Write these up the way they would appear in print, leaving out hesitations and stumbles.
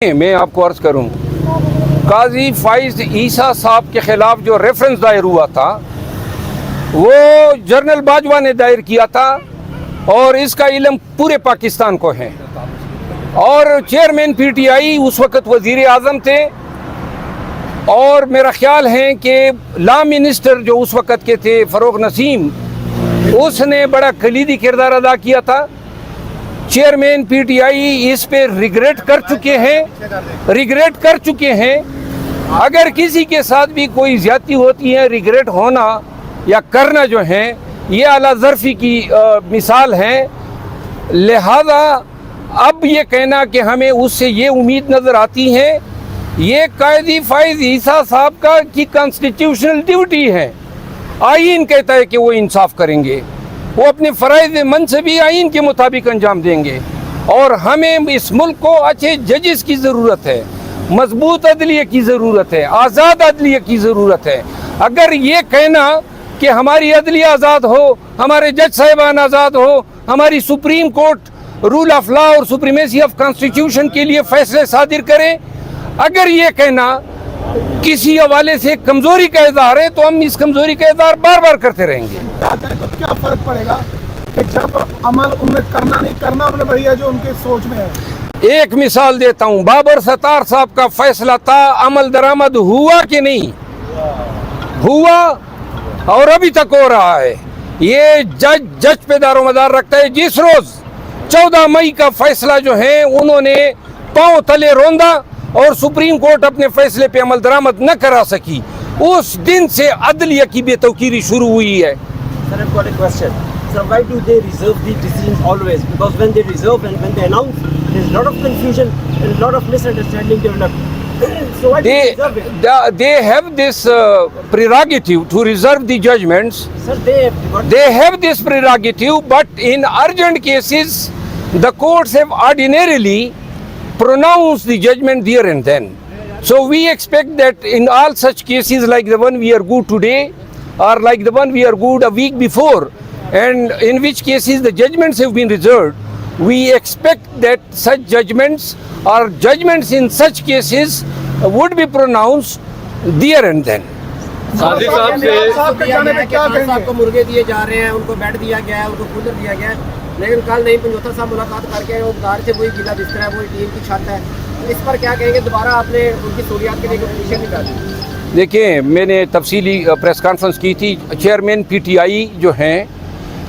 میں آپ کو عرض کروں قاضی فائز عیسیٰ صاحب کے خلاف جو ریفرنس دائر ہوا تھا وہ جنرل باجوہ نے دائر کیا تھا اور اس کا علم پورے پاکستان کو ہے، اور چیئرمین پی ٹی آئی اس وقت وزیر اعظم تھے، اور میرا خیال ہے کہ لا منسٹر جو اس وقت کے تھے فروغ نسیم، اس نے بڑا کلیدی کردار ادا کیا تھا۔ چیئرمین پی ٹی آئی اس پہ ریگریٹ کر چکے ہیں۔ اگر کسی کے ساتھ بھی کوئی زیادتی ہوتی ہے، ریگریٹ ہونا یا کرنا جو ہے یہ اعلیٰ ظرفی کی مثال ہے، لہذا اب یہ کہنا کہ ہمیں اس سے یہ امید نظر آتی ہے، یہ قاضی فائز عیسیٰ صاحب کی کانسٹیٹیوشنل ڈیوٹی ہے۔ آئین کہتا ہے کہ وہ انصاف کریں گے، وہ اپنے فرائض منصبی آئین کے مطابق انجام دیں گے، اور ہمیں اس ملک کو اچھے ججز کی ضرورت ہے، مضبوط عدلیہ کی ضرورت ہے، آزاد عدلیہ کی ضرورت ہے۔ اگر یہ کہنا کہ ہماری عدلیہ آزاد ہو، ہمارے جج صاحبان آزاد ہو، ہماری supreme court rule of law اور سپریمیسی آف کانسٹیٹیوشن کے لیے فیصلے صادر کریں، اگر یہ کہنا کسی حوالے سے کمزوری کا اظہار ہے تو ہم اس کمزوری کا اظہار بار بار کرتے رہیں گے۔ تو کیا فرق پڑے گا کہ جب عمل ان میں کرنا نہیں کرنا اپنے بھیا جو ان کے سوچ میں ہے؟ ایک مثال دیتا ہوں، بابر ستار صاحب کا فیصلہ تھا، عمل درآمد ہوا کہ نہیں ہوا، اور ابھی تک ہو رہا ہے۔ یہ جج پہ دار و مدار رکھتا ہے۔ جس روز 14 مئی کا فیصلہ جو ہے انہوں نے پاؤں تلے روندا اور سپریم کورٹ اپنے فیصلے پہ عمل درآمد نہ کرا سکی، اس دن سے عدلیہ کی بے توقیری شروع ہوئی ہے۔ Sir, I've got a question. Sir, why do they reserve the decisions always? Because when they reserve and when they announce, there's a lot of confusion and a lot of misunderstanding developed. So why do they reserve it? They have this prerogative to reserve the judgments. Sir, They have this prerogative, but in urgent cases, the courts have ordinarily pronounced the judgment there and then. So we expect that in all such cases like the one we are good today, or like the one we are good a week before, and in which cases the judgments have been reserved, we expect that such judgments or judgments in such cases would be pronounced there and then. قاضی صاحب کے جانے پہ کیا کہیں صاحب گے؟ کو مرغے دیے جا رہے ہیں، ان کو بیڈ دیا گیا ہے، ان کو کولر دیا گیا ہے، لیکن کل نہیں پنجوتھا صاحب ملاقات کر کے وہ بتا رہے تھے وہی گیلا بستر ہے، وہی ٹیم کی چھت ہے۔ اس پر کیا کہیں گے؟ دوبارہ آپ نے ان کی سہولیات کے لیے پٹیشن نکالی۔ دیکھیں، میں نے تفصیلی پریس کانفرنس کی تھی۔ چیئرمین پی ٹی آئی جو ہیں،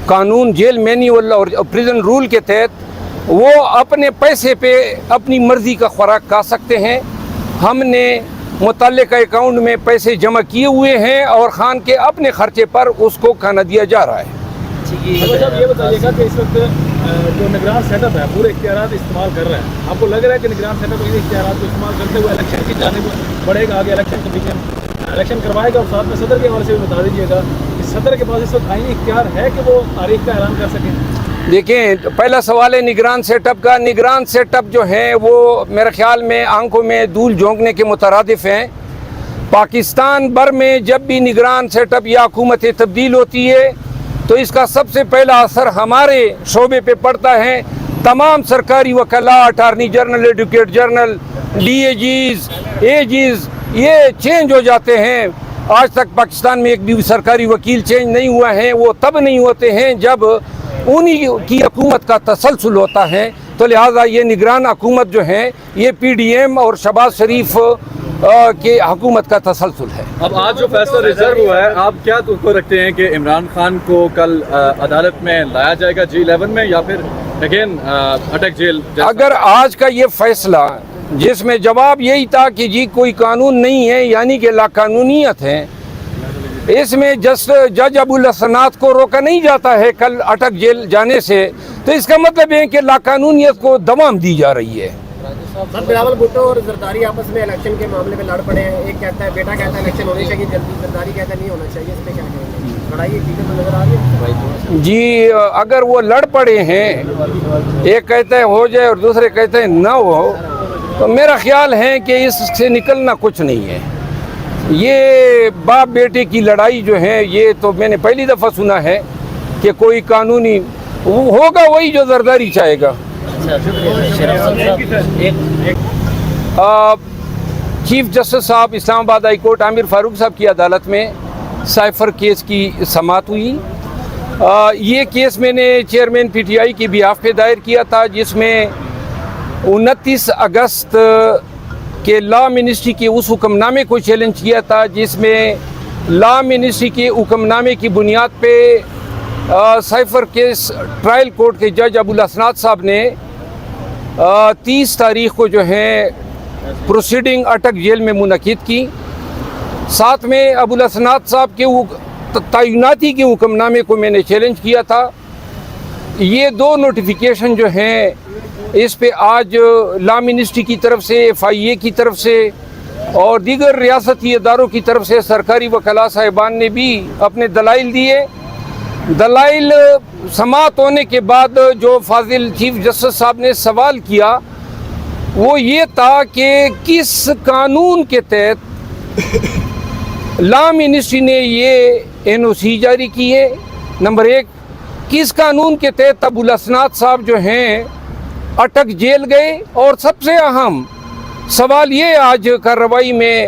قانون جیل مینیول اور پریزن رول کے تحت وہ اپنے پیسے پہ اپنی مرضی کا خوراک کھا سکتے ہیں۔ ہم نے متعلقہ اکاؤنٹ میں پیسے جمع کیے ہوئے ہیں اور خان کے اپنے خرچے پر اس کو کھانا دیا جا رہا ہے۔ صاحب یہ بتائیے گا کہ اس وقت جو نگران سیٹ اپ ہے پورے اختیارات استعمال کر رہا ہے، آپ کو لگ رہا ہے کہ نگران سیٹ اپ ان اختیارات کو استعمال کرتے ہوئے الیکشن کی جانب بڑھے گا، آگے الیکشن کمیشن الیکشن کروائے گا؟ اور ساتھ میں صدر کے حوالے سے بھی بتا دیجیے گا کہ صدر کے پاس اس وقت آئینی اختیار ہے کہ وہ تاریخ کا اعلان کر سکیں؟ دیکھیں، پہلا سوال ہے نگران سیٹ اپ کا۔ نگران سیٹ اپ جو ہیں وہ میرے خیال میں آنکھوں میں دھول جھونکنے کے مترادف ہیں۔ پاکستان بھر میں جب بھی نگران سیٹ اپ یا حکومتیں تبدیل ہوتی ہے تو اس کا سب سے پہلا اثر ہمارے شعبے پہ پڑتا ہے۔ تمام سرکاری وکلاء، attorney general, advocate general, D A Gs, A Gs, یہ چینج ہو جاتے ہیں۔ آج تک پاکستان میں ایک بھی سرکاری وکیل چینج نہیں ہوا ہے۔ وہ تب نہیں ہوتے ہیں جب انہی کی حکومت کا تسلسل ہوتا ہے۔ تو لہٰذا یہ نگران حکومت جو ہے یہ پی ڈی ایم اور شہباز شریف کے حکومت کا تسلسل ہے۔ اب آج جو فیصلہ ریزرو ہوا ہے، آپ کیا توقع رکھتے ہیں کہ عمران خان کو کل عدالت میں لایا جائے گا G11 میں، یا پھر اگین اٹیک جیل؟ اگر آج کا یہ فیصلہ جس میں جواب یہی تھا کہ جی کوئی قانون نہیں ہے، یعنی کہ لاقانونیت ہے، اس میں جج ابو الحسنات کو روکا نہیں جاتا ہے کل اٹک جیل جانے سے، تو اس کا مطلب ہے کہ لاقانونیت کو دوام دی جا رہی ہے۔ سر، بلاول بھٹو اور زرداری آپس میں الیکشن کے معاملے میں لڑ پڑے ہیں۔ ایک کہتا ہے، بیٹا کہتا ہے الیکشن ہونی چاہیے جلدی، زرداری کہتا ہے نہیں ہونا چاہیے۔ اس پہ کیا کہیں گے؟ لڑائی حقیقت میں نظر آ رہی ہے؟ جی، اگر وہ لڑ پڑے ہیں، ایک کہتا ہے ہو جائے اور دوسرے کہتے ہیں نہ ہو، تو میرا خیال ہے کہ اس سے نکلنا کچھ نہیں ہے۔ یہ باپ بیٹے کی لڑائی جو ہے یہ تو میں نے پہلی دفعہ سنا ہے کہ کوئی قانونی ہوگا وہی جو زرداری چاہے گا۔ چیف جسٹس صاحب اسلام آباد ہائی کورٹ عامر فاروق صاحب کی عدالت میں سائفر کیس کی سماعت ہوئی. یہ کیس میں نے چیئرمین پی ٹی آئی کی بیہاف پہ دائر کیا تھا، جس میں 29 اگست کے لا منسٹری کے اس حکم نامے کو چیلنج کیا تھا، جس میں لا منسٹری کے حکم نامے کی بنیاد پہ سائفر کیس ٹرائل کورٹ کے جج ابو الاسناد صاحب نے 30 تاریخ کو جو ہے پروسیڈنگ اٹک جیل میں منعقد کی. ساتھ میں ابو الاسناد صاحب کے تعیناتی کے حکم نامے کو میں نے چیلنج کیا تھا. یہ دو نوٹیفیکیشن جو ہیں اس پہ آج لا منسٹری کی طرف سے، FIA کی طرف سے اور دیگر ریاستی اداروں کی طرف سے سرکاری وکلاء صاحبان نے بھی اپنے دلائل دیے. دلائل سماعت ہونے کے بعد جو فاضل چیف جسٹس صاحب نے سوال کیا وہ یہ تھا کہ کس قانون کے تحت لا منسٹری نے یہ NOC جاری کی ہے. نمبر 1، کس قانون کے تحت ابو الاسناد صاحب جو ہیں اٹک جیل گئے. اور سب سے اہم سوال یہ آج کارروائی میں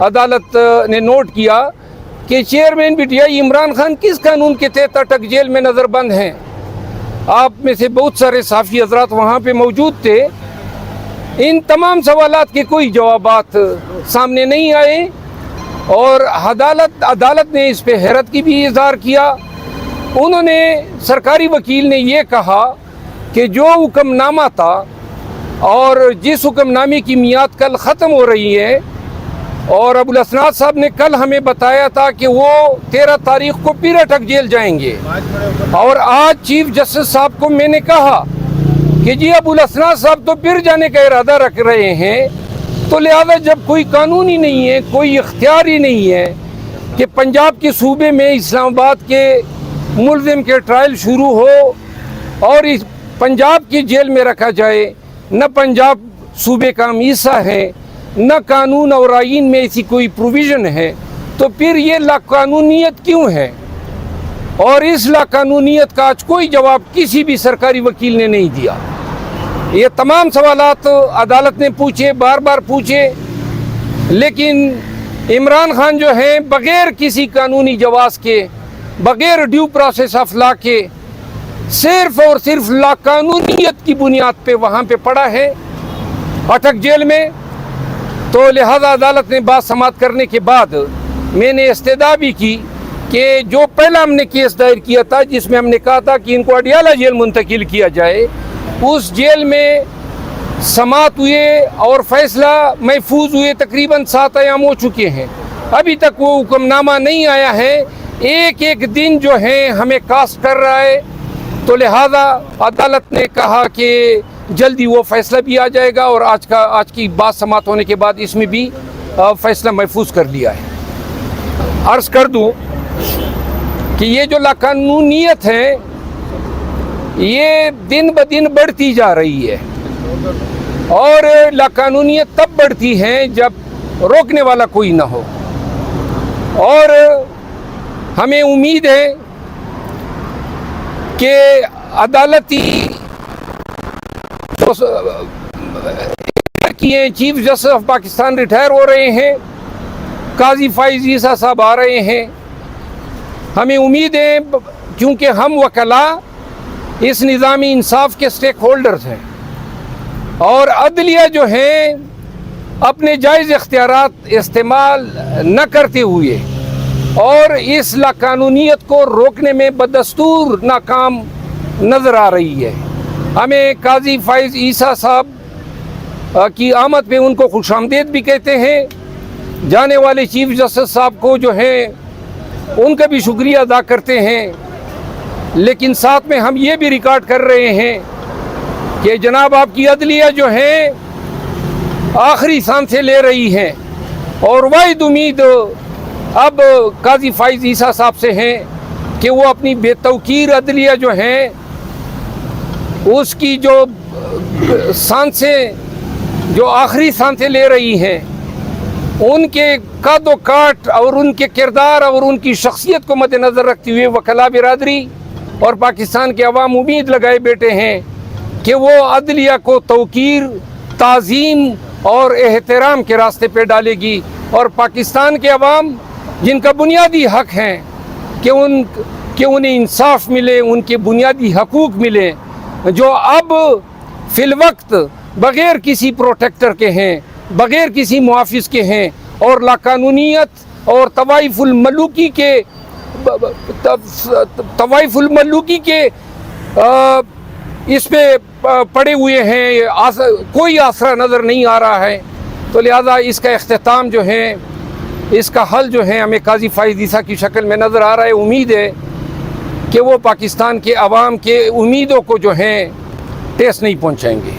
عدالت نے نوٹ کیا کہ چیئرمین PTI عمران خان کس قانون کے تحت اٹک جیل میں نظر بند ہیں. آپ میں سے بہت سارے صحافی حضرات وہاں پہ موجود تھے. ان تمام سوالات کے کوئی جوابات سامنے نہیں آئے اور عدالت نے اس پہ حیرت کی بھی اظہار کیا. انہوں نے سرکاری وکیل نے یہ کہا کہ جو حکم نامہ تھا اور جس حکم نامے کی میعاد کل ختم ہو رہی ہے، اور ابو الاسناد صاحب نے کل ہمیں بتایا تھا کہ وہ 13 تاریخ کو پھر اٹک جیل جائیں گے، اور آج چیف جسٹس صاحب کو میں نے کہا کہ جی ابو الاسناد صاحب تو پھر جانے کا ارادہ رکھ رہے ہیں، تو لہذا جب کوئی قانون ہی نہیں ہے، کوئی اختیار ہی نہیں ہے کہ پنجاب کے صوبے میں اسلام آباد کے ملزم کے ٹرائل شروع ہو اور اس پنجاب کی جیل میں رکھا جائے، نہ پنجاب صوبے کا ہم حصہ ہے، نہ قانون اور آئین میں ایسی کوئی پروویژن ہے، تو پھر یہ لاقانونیت کیوں ہے؟ اور اس لاقانونیت کا آج کوئی جواب کسی بھی سرکاری وکیل نے نہیں دیا. یہ تمام سوالات عدالت نے پوچھے، بار بار پوچھے، لیکن عمران خان جو ہیں بغیر کسی قانونی جواز کے، بغیر ڈیو پروسیس آف لا کے، صرف اور صرف لاقانونیت کی بنیاد پہ وہاں پہ پڑا ہے اٹک جیل میں. تو لہذا عدالت نے بات سماعت کرنے کے بعد میں نے استدعا بھی کی کہ جو پہلا ہم نے کیس دائر کیا تھا جس میں ہم نے کہا تھا کہ ان کو اڈیالہ جیل منتقل کیا جائے، اس جیل میں سماعت ہوئے اور فیصلہ محفوظ ہوئے تقریباً 7 ایام ہو چکے ہیں، ابھی تک وہ حکم نامہ نہیں آیا ہے. ایک دن جو ہے ہمیں کاسٹ کر رہا ہے. تو لہذا عدالت نے کہا کہ جلدی وہ فیصلہ بھی آ جائے گا، اور آج کی بات سماعت ہونے کے بعد اس میں بھی فیصلہ محفوظ کر لیا ہے. عرض کر دوں کہ یہ جو لاقانونیت ہے یہ دن بدن بڑھتی جا رہی ہے، اور لاقانونیت تب بڑھتی ہے جب روکنے والا کوئی نہ ہو. اور ہمیں امید ہے کہ عدالتی chief justice of Pakistan retire ہو رہے ہیں، قاضی فائز عیسیٰ صاحب آ رہے ہیں. ہمیں امید ہے کیونکہ ہم وکلاء اس نظامی انصاف کے سٹیک ہولڈرز ہیں، اور عدلیہ جو ہیں اپنے جائز اختیارات استعمال نہ کرتے ہوئے اور اس لاقانونیت کو روکنے میں بدستور ناکام نظر آ رہی ہے. ہمیں قاضی فائز عیسیٰ صاحب کی آمد پہ ان کو خوش آمدید بھی کہتے ہیں. جانے والے چیف جسٹس صاحب کو جو ہیں ان کا بھی شکریہ ادا کرتے ہیں، لیکن ساتھ میں ہم یہ بھی ریکارڈ کر رہے ہیں کہ جناب آپ کی عدلیہ جو ہیں آخری سانسیں لے رہی ہیں، اور واحد امید اب قاضی فائز عیسیٰ صاحب سے ہیں کہ وہ اپنی بے توقیر عدلیہ جو ہیں اس کی جو سانسیں جو آخری سانسیں لے رہی ہیں ان کے قد و کاٹ اور ان کے کردار اور ان کی شخصیت کو مد نظر رکھتے ہوئے وکلاء برادری اور پاکستان کے عوام امید لگائے بیٹھے ہیں کہ وہ عدلیہ کو توقیر، تعظیم اور احترام کے راستے پہ ڈالے گی، اور پاکستان کے عوام جن کا بنیادی حق ہیں کہ انہیں انصاف ملے، ان کے بنیادی حقوق ملے، جو اب فی الوقت بغیر کسی پروٹیکٹر کے ہیں، بغیر کسی محافظ کے ہیں، اور لاقانونیت اور طوائف الملوکی کے اس پہ پڑے ہوئے ہیں، کوئی آسرا نظر نہیں آ رہا ہے. تو لہذا اس کا اختتام جو ہے، اس کا حل جو ہے ہمیں قاضی فائز عیسیٰ کی شکل میں نظر آ رہا ہے. امید ہے کہ وہ پاکستان کے عوام کے امیدوں کو جو ہیں ٹھیس نہیں پہنچائیں گے.